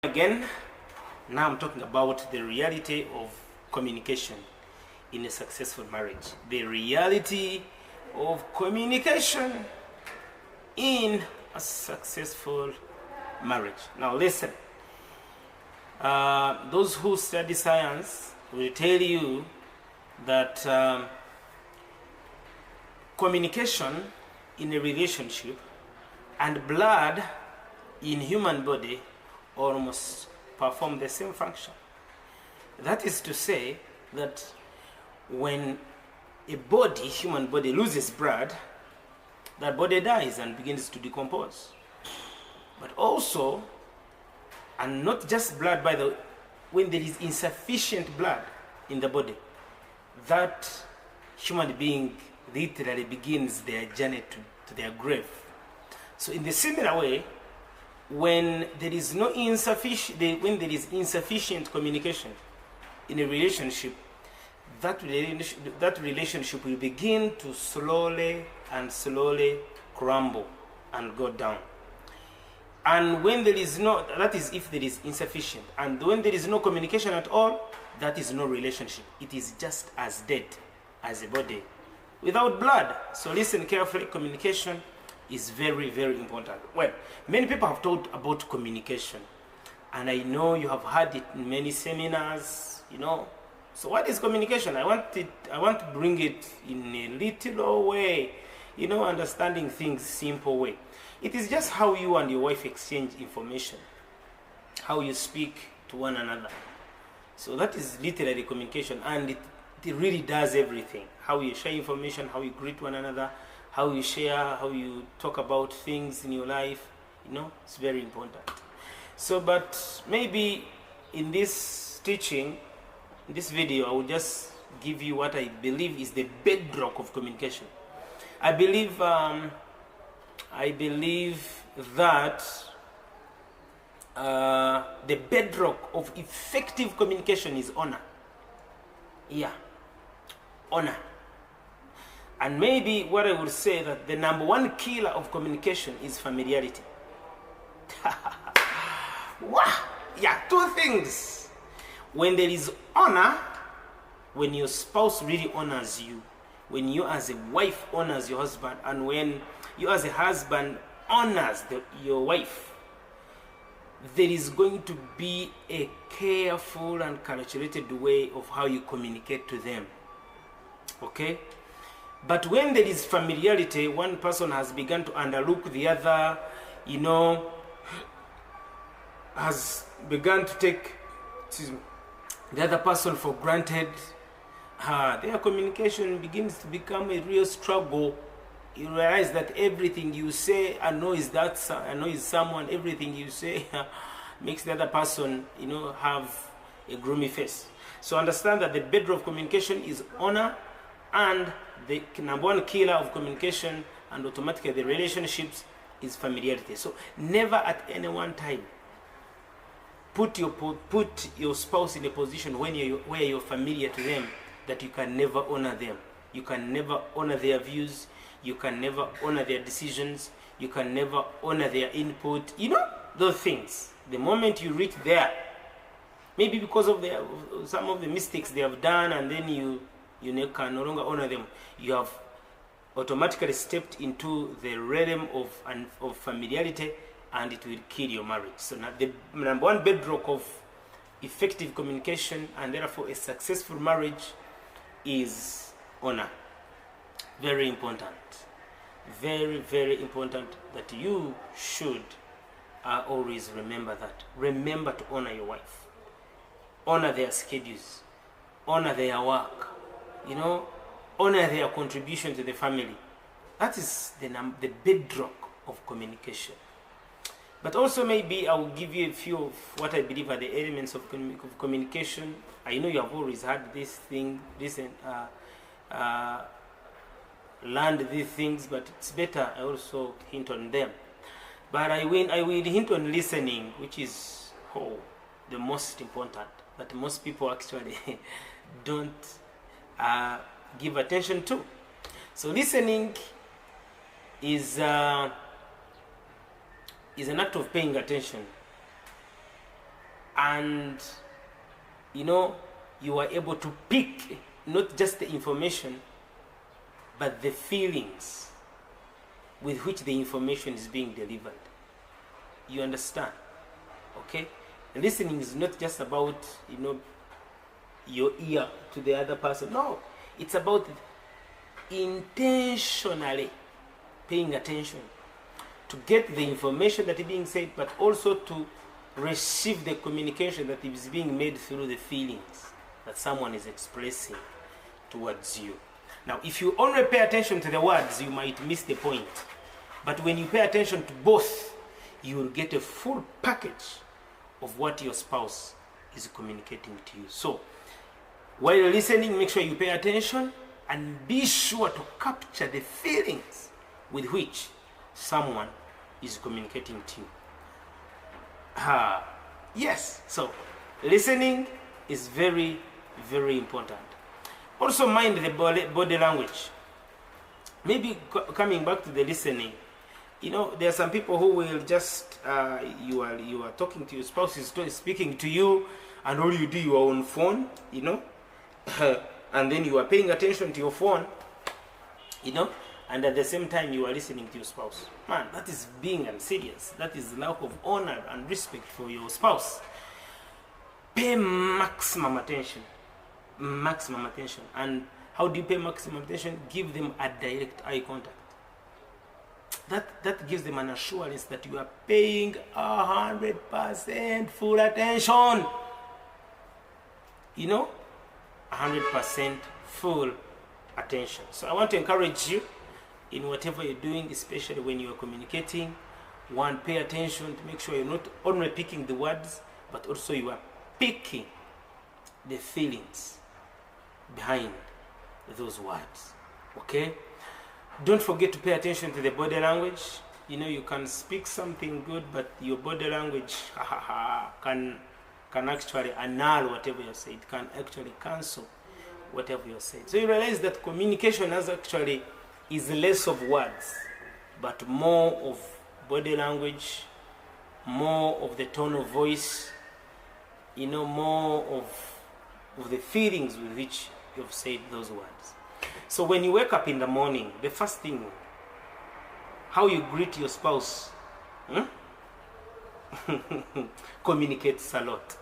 Again, now I'm talking about the reality of communication in a successful marriage. The reality of communication in a successful marriage. Now listen, those who study science will tell you that communication in a relationship and blood in human body almost perform the same function. That is to say that when a body, human body, loses blood, that body dies and begins to decompose. But also, and not just blood, by the way, when there is insufficient blood in the body, that human being literally begins their journey to their grave. So in the similar way, when there is insufficient communication in a relationship, that relationship will begin to slowly crumble and go down. And when there is no, that is if there is insufficient, and when there is no communication at all, that is no relationship. It is just as dead as a body without blood. So listen carefully, communication is very, very important. Well, many people have talked about communication, and I know you have heard it in many seminars, So what is communication? I want to bring it in a little way, understanding things simple way. It is just how you and your wife exchange information, how you speak to one another. So that is literally communication, and it really does everything. How you share information, how you greet one another, how you share, how you talk about things in your life, it's very important. So, but maybe in this teaching, in this video, I will just give you what I believe is the bedrock of communication. I believe that the bedrock of effective communication is honor. Yeah, honor. And maybe what I would say that the number one killer of communication is familiarity. Wow. Yeah, two things. When there is honor, when your spouse really honors you, when you as a wife honors your husband, and when you as a husband honors your wife, there is going to be a careful and calculated way of how you communicate to them. Okay? But when there is familiarity, one person has begun to underlook the other, has begun to take the other person for granted. Their communication begins to become a real struggle. You realize that everything you say annoys someone. Everything you say makes the other person, have a gloomy face. So understand that the bedrock of communication is honor, and the number one killer of communication and automatically the relationships is familiarity. So never at any one time put your spouse in a position where you're familiar to them that you can never honor them. You can never honor their views. You can never honor their decisions. You can never honor their input. Those things. The moment you reach there, maybe because of some of the mistakes they have done, and then you can no longer honor them, you have automatically stepped into the realm of familiarity, and it will kill your marriage. So now the number one bedrock of effective communication, and therefore a successful marriage, is honor. Very important. Very, very important that you should always remember that. Remember to honor your wife. Honor their schedules. Honor their work. Honor their contribution to the family. That is the bedrock of communication. But also maybe I will give you a few of what I believe are the elements of communication. I know you have always heard this thing, learned these things, but it's better I also hint on them. But I will hint on listening, which is the most important, but most people actually don't give attention to. So listening is an act of paying attention and you are able to pick not just the information but the feelings with which the information is being delivered. You understand? Okay? Listening is not just about your ear to the other person. No, it's about intentionally paying attention to get the information that is being said, but also to receive the communication that is being made through the feelings that someone is expressing towards you. Now, if you only pay attention to the words, you might miss the point. But when you pay attention to both, you will get a full package of what your spouse is communicating to you. So, while you're listening, make sure you pay attention and be sure to capture the feelings with which someone is communicating to you. Yes, so listening is very, very important. Also mind the body language. Maybe coming back to the listening, there are some people who will just, you are talking to your spouse, is speaking to you, and all you do, you are on phone, and then you are paying attention to your phone, and at the same time you are listening to your spouse. Man, that is being unserious. That is lack of honor and respect for your spouse. Pay maximum attention. Maximum attention. And how do you pay maximum attention? Give them a direct eye contact. That gives them an assurance that you are paying 100% full attention. 100% full attention. So I want to encourage you in whatever you're doing, especially when you are communicating. One, pay attention to make sure you're not only picking the words, but also you are picking the feelings behind those words. Okay? Don't forget to pay attention to the body language. You can speak something good, but your body language can actually annul whatever you say. It can actually cancel whatever you say. So you realize that communication is less of words, but more of body language, more of the tone of voice, more of the feelings with which you've said those words. So when you wake up in the morning, the first thing, how you greet your spouse communicates a lot.